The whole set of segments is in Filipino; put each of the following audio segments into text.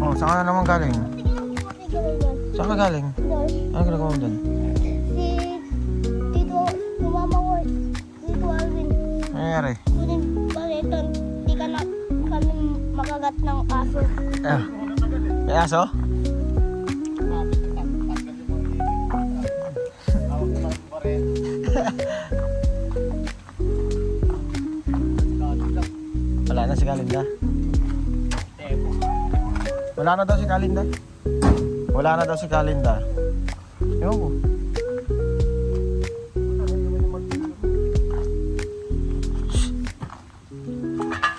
Oh, saan ka na naman galing? Saan ka galing? Doon. Ano ginagawa mo dun? Si Tito, sumama ko. Tito Alvin. Ano nangyari? Kunin pa ito. Hindi ka na kami makagat ng aso. Ah. May aso? Wala na si Kalinda. Wala na daw si Kalinda. Wala na daw si Kalinda. Ewan ko.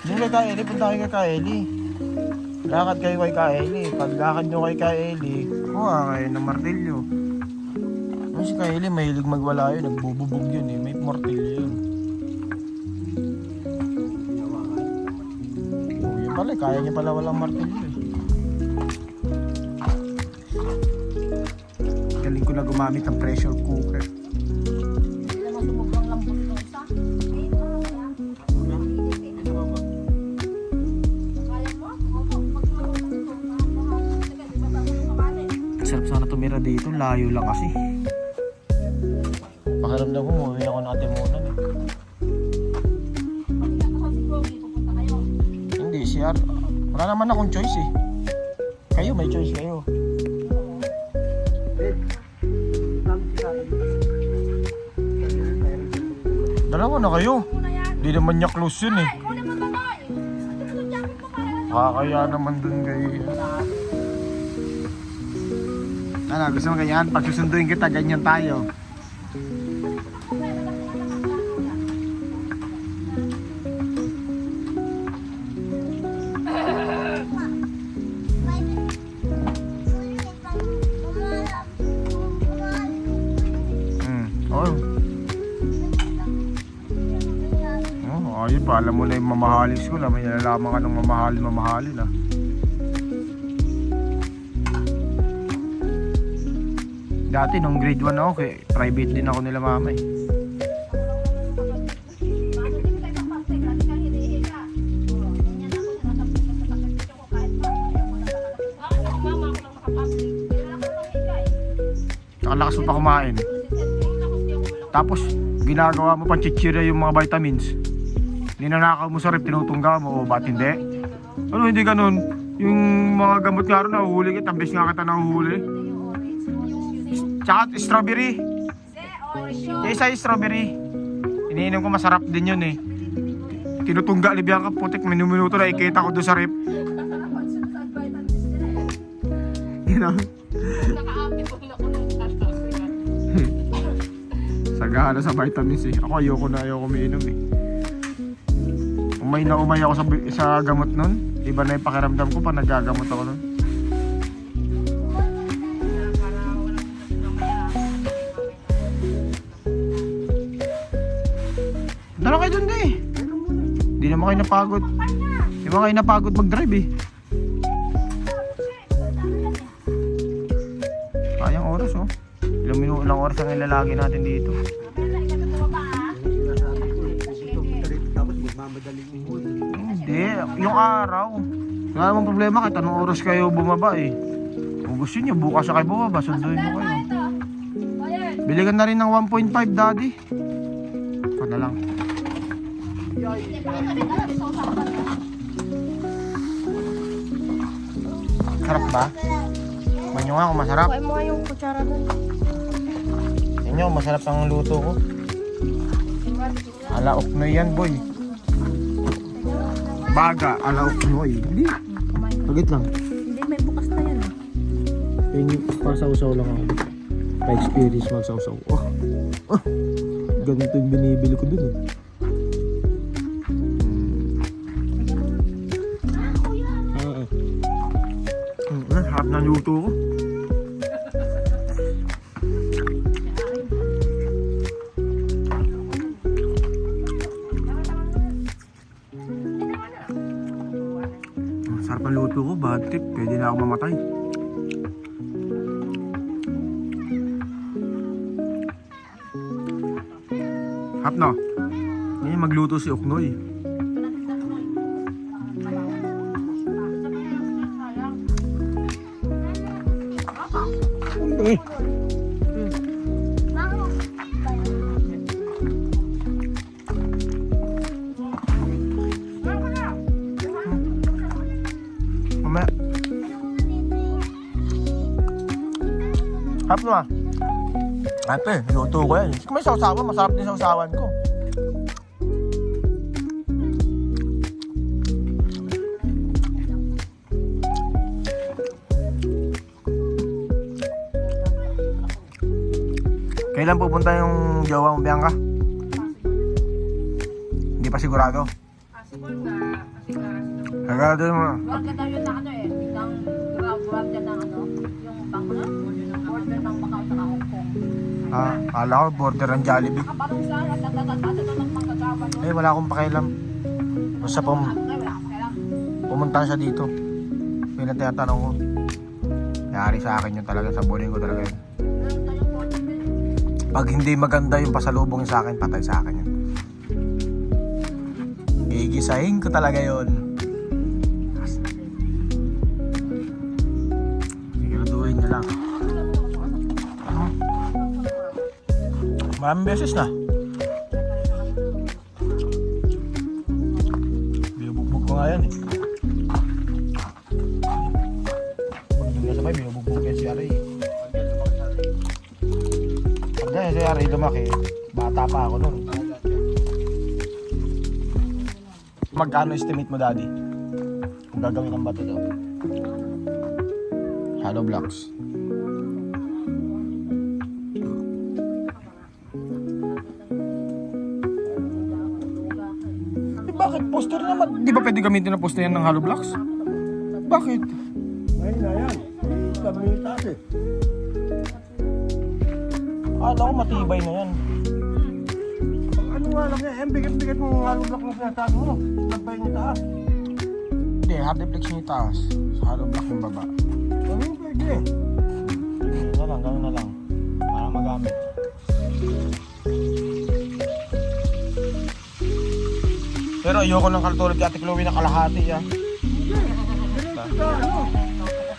Hindi kay Kaeli, punta kayo kay Kaeli. Lakad kayo kay Kaeli. Pag lakad nyo kay Kaeli, kuha kayo ng martilyo. Yung si Kaeli, mahilig magwala yun. Nagbububog yun eh. May martilyo yun. Oh, yun pala, kaya niya pala walang martilyo eh. Galing ko na gumamit ng pressure cooker. Sarap sana tumira dito, layo lang kasi. Pakiramdam ko, umuwi ako ng Atimunan eh. Hindi, CR. Wala naman akong choice eh. Kayo, may choice kayo. Dalawa na kayo. Di naman niya close yun eh. Kaya naman dun kayo. Ano, gusto mo ganyan? Pag susunduin kita, ganyan tayo. Ayun pa, alam mo na yung mamahalin school. May nalalaman ka ng mamahalin ah. Dati nung grade 1 ako, private din ako nila mama eh. Nakalakas mo pa kumain. Tapos ginagawa mo pang chichirya yung mga vitamins. Ninanakaw mo sa rep, tinutungga mo, o ba't hindi? Ano hindi ganun? Yung mga gamot nga rin nahuhuli kita, tambis nga kita nahuhuli. Tsaka strawberry. Yung isa yung strawberry. Iniinom ko, masarap din yun eh. Tinutungga ni Bianca, putik, minuto na ikita ko doon sa rep. Sagana sa vitamins eh. Ako ayoko umiinom eh. Umay na umay ako sa gamot nun. Iba na yung pakiramdam ko pag nagagamot ako nun. Dala kayo dun eh. Di naman kayo napagod. Di naman kayo napagod mag-drive eh. Sayang oras oh. Ilang oras ang ilalagay natin dito. Hindi, yung araw. Wala namang problema kahit anong oras kayo bumaba eh. Kung gusto nyo, bukas na kayo bumaba, sunduin mo kayo. Biligan na rin ng 1.5 daddy. Ito na lang. Sarap ba? Manyo nga kung masarap. Kuha mo nga yung kutsara doon. Inyo, masarap ang luto ko. Ala uknoy yan boy. Baga, ala uknoy. Hindi. Pagit lang. Hindi, may bukas na yan. Pasaw-saw lang ako. Pa-experience magsaw-saw. Oh. Oh. Ganito yung binibili ko dun eh. Harap na luto ko. Sarap ang luto ko, bad trip. Pwede na ako mamatay. Hap no? Ngayon magluto si Uknoy. Mamaya. Harap mo ah. Ate, luto ko yan. Kung may sausawan, masarap din sausawan ko. Kailan pupunta yung jowa mo, Bianca? Hindi pa sigurado. Possible nga, kasi nga, Sigurado mo. wag ka tayo na ano eh, ng grab ka ng ano, yung bangla, border ng Macau sa Hong Kong. Ah, kala ko border ng Jollibee. Kaparong sa tatatatato ng manggagawa no? Eh, wala akong pakialam. Basta Ay, wala ka kailang. pumunta siya dito. Yun ang tinatanong ko. Nangyari sa akin yun talaga, sabunin ko talaga yun. Pag hindi maganda yung pasalubong sa akin, patay sa akin yun. Gigisahin ko talaga yun. Siguraduhin niya lang. Maraming beses na. Binubugbog ko nga yan eh. Pag doon nga sabay, binubugbog yan si Aray. Pag ganyan si Aray lumaki, bata pa ako nun. Magkano estimate mo, Daddy? Kung gagawin ng bato daw? Hollow blocks. Bakit? Poster naman. Di ba pwede gamitin na poster yan ng hollow blocks? Bakit? Ay na yan. Sabi niyo taas eh. Akala ko matibay na yan. Ano nga lang yan, bigat-bigat mo ng hollow block mo sinatago mo. Sagbay niyo taas. Hindi, hard deflection yung taas. Sa hollow block yung baba. Ano yung pwede eh. Ganun na lang. Para magamit. Pero ayoko ng katulad kay Ate Chloe na kalahati ah.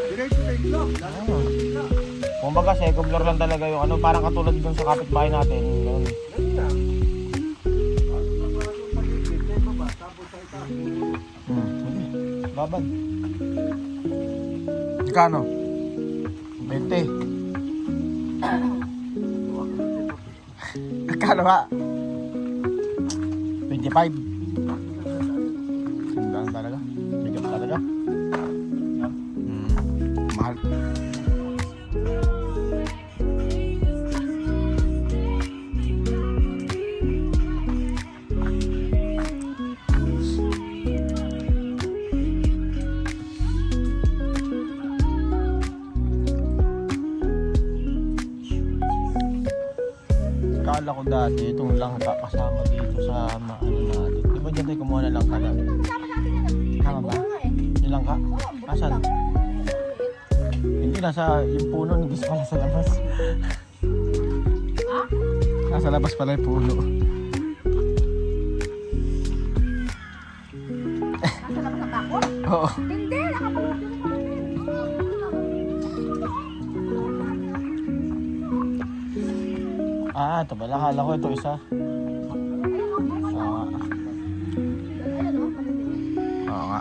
Direct lang. Kumbaga second floor lang talaga yung ano, parang katulad dun sa kapitbahay natin. Ganun. Sige. Laban. Ikano? 20. Ikano ba? 25. Sandaan talaga. Bigat talaga. Mahal. Kala ko dati itong langka kasama dito sa ano natin. Di ba dyan tayo kumuha na langka lang? Tama ba? Yung langka? Asan? Hindi, nasa yung puno, hindi pala sa labas. Nasa labas pala yung puno. Nasa labas ang takot? Oo. Hindi, nakapagod. Ah, ito pala. Kala ko ito isa. Oo nga. Oo nga.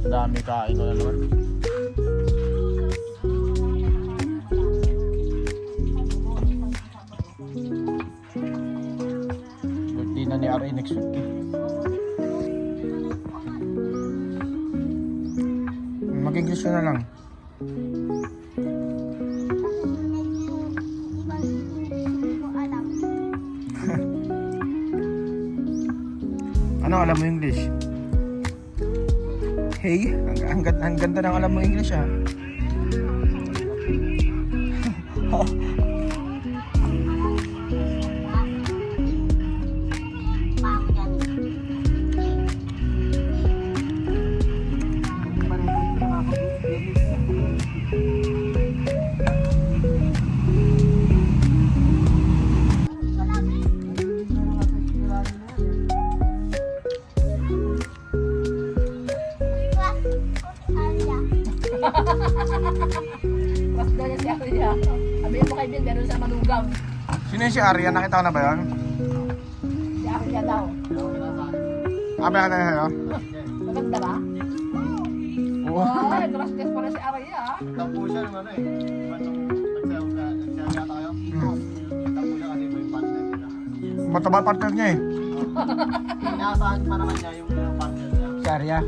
Dami kain ko na naman. Birthday na ni RA next week eh. Mag-English na lang. Ano alam mo English? Hey, ang ganda ng alam mo English ah. Mas daw niya si Arya. Sabihin mo kay Ben, meron siya manugang. Sino yung si Arya? Nakita ko na ba yun? Si Arya daw. Abi na sa'yo? Maganda ba? Oo. Ay, crush test pala si Arya. Tampo siya naman eh. Nagsayaw tayo. Tampo siya kasi may partner nila. Mataba partner niya eh. Inaasahan pa naman niya yung partner niya. Si Arya.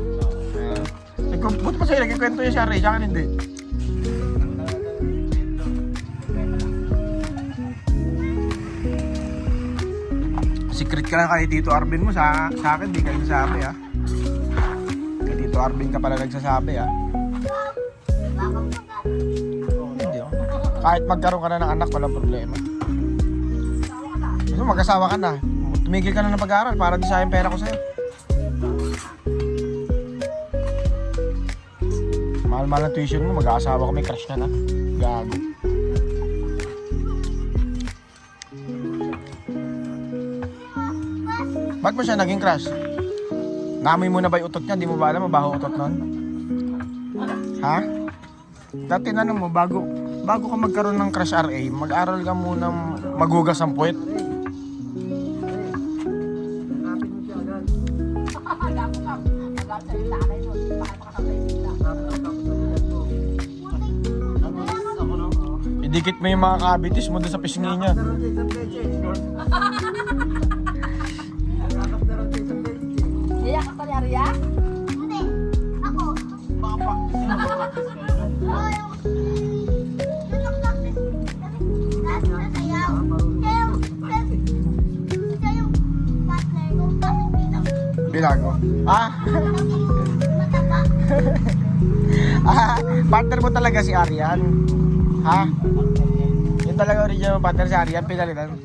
Buti pa sa'yo, nagkikwento niya si Arya, sa akin hindi. Secret ka lang kay Tito Arvin mo, sa akin di ka nagsasabi ah. Kay Tito Arvin ka pala nagsasabi ah. Hindi oh. Kahit magkaroon ka na ng anak, walang problema. Gusto mag-asawa ka na, tumigil ka na ng pag-aaral para di sayang pera ko sa'yo. Mahal-mahal ang tuition mo, mag-aasawa ko, may crush ka na. Gago. Ba't mo siya naging crush? Namoy mo na ba yung utot niya? Di mo ba alam, mabaho utot nun? Ha? Dati na mo, bago ka magkaroon ng crush RA, mag-aral ka muna maghugas ang puwet. Gago ka. Magal sa yung nanay nun. Baka makasabay sila. Idikit mo yung mga cavities mo doon sa pisngi niya. Iyak ka pa ni Arya? Hindi. Ako. Oh, yung practice. Nasayaw. Siya yung partner ko. Kasi Bilago. Ah? mataba. Partner mo talaga si Arian. Ha? Yung talaga original partner si Arian, pinalitan.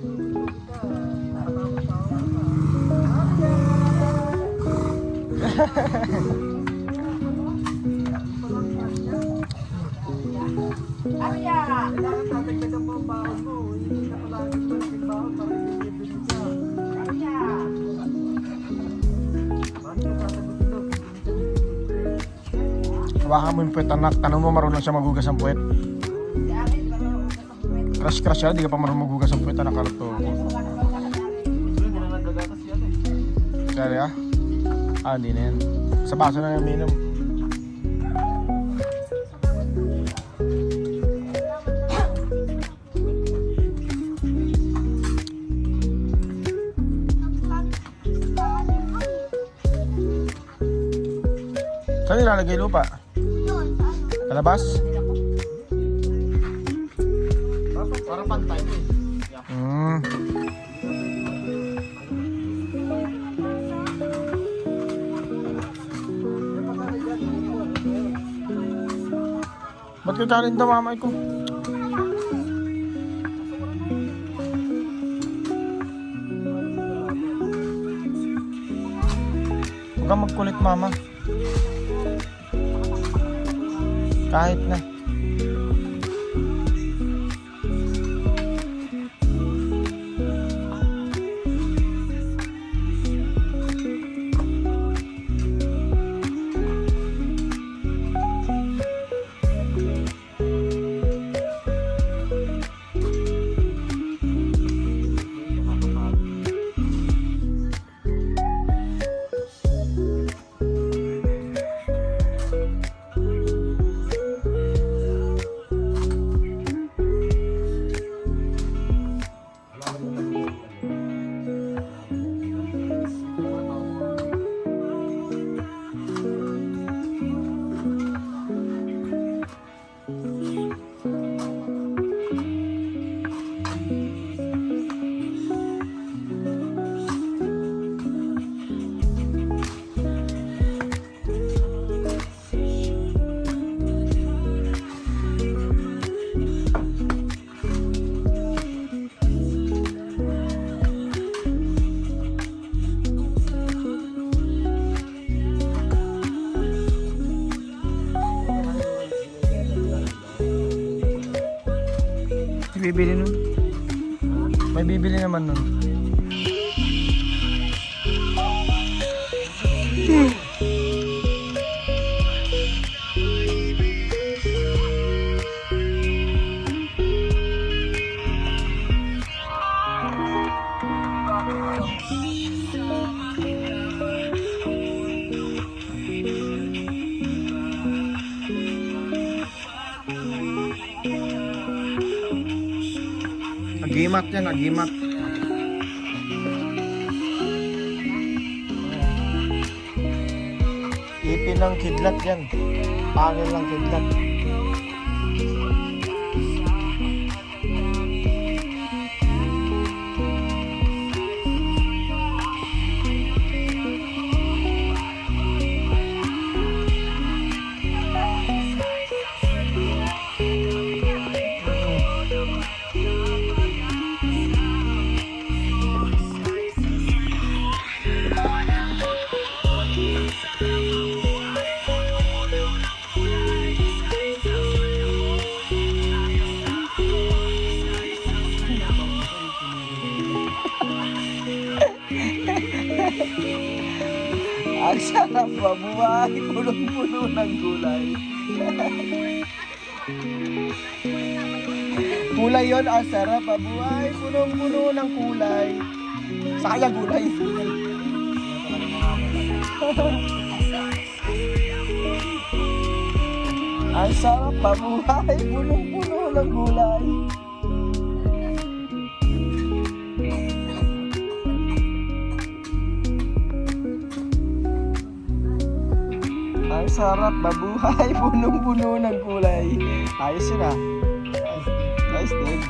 Arya! Kailangan tatagdagan mo ang baon mo. Hindi ka palagi yung baon para hindi bibili ka. Arya! Paano ka sasagot ito? Hawakan mo yung puwet anak, tanong mo marunong siya maghugas ang puwet. Si Arya, di ba marunong ka sa buwet? Crush siya, di ka pa marunong maghugas ang puwet anak, karto. Hindi na Nagagatas yan eh. Sorry ah? Ah, hindi na yan. Sa baso na yung minum. Saan nilalagay lupa? Yun, Sa labas? Parang pantay eh. Ba't ka galing daw mamay ko? Huwag kang magkulit mama. Kahit na. bibili nun. May bibili naman nun. Agimat yan, agimat. Ipin ng kidlat yan. Pangil ng kidlat. Ang sarap mabuhay, punong-puno ng gulay. Kulay yon, ang sarap mabuhay, punong-puno ng kulay. Sa kanya gulay. Ang sarap mabuhay, punong-puno ng gulay. Ang sarap mabuhay, punong-puno ng kulay. Ayos yun ah. Nice din.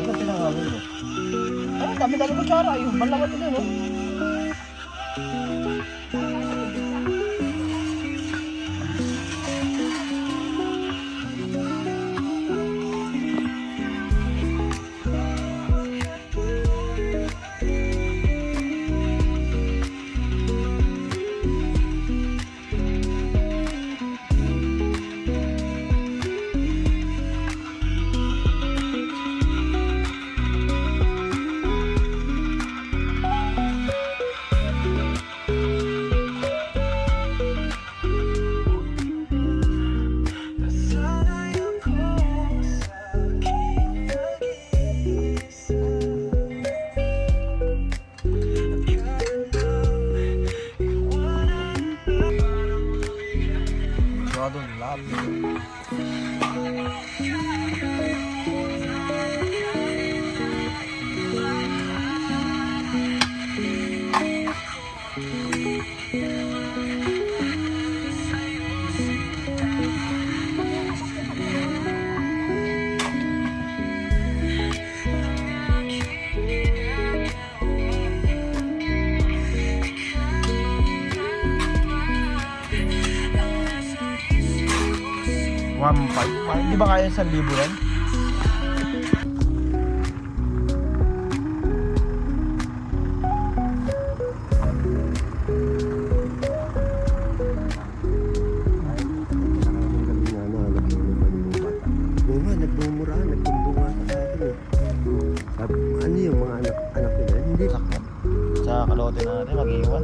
Ano pinangawin mo? Ay, dami-dami kutsara. Yung balawan nila, no? Doon lahat. Hindi ba kaya 1,000 yan? Nagbumura, nagbumbunga sa akin eh. Sabi, ano yung mga anak nila? Hindi. Sa kalote na natin, mag-iwan.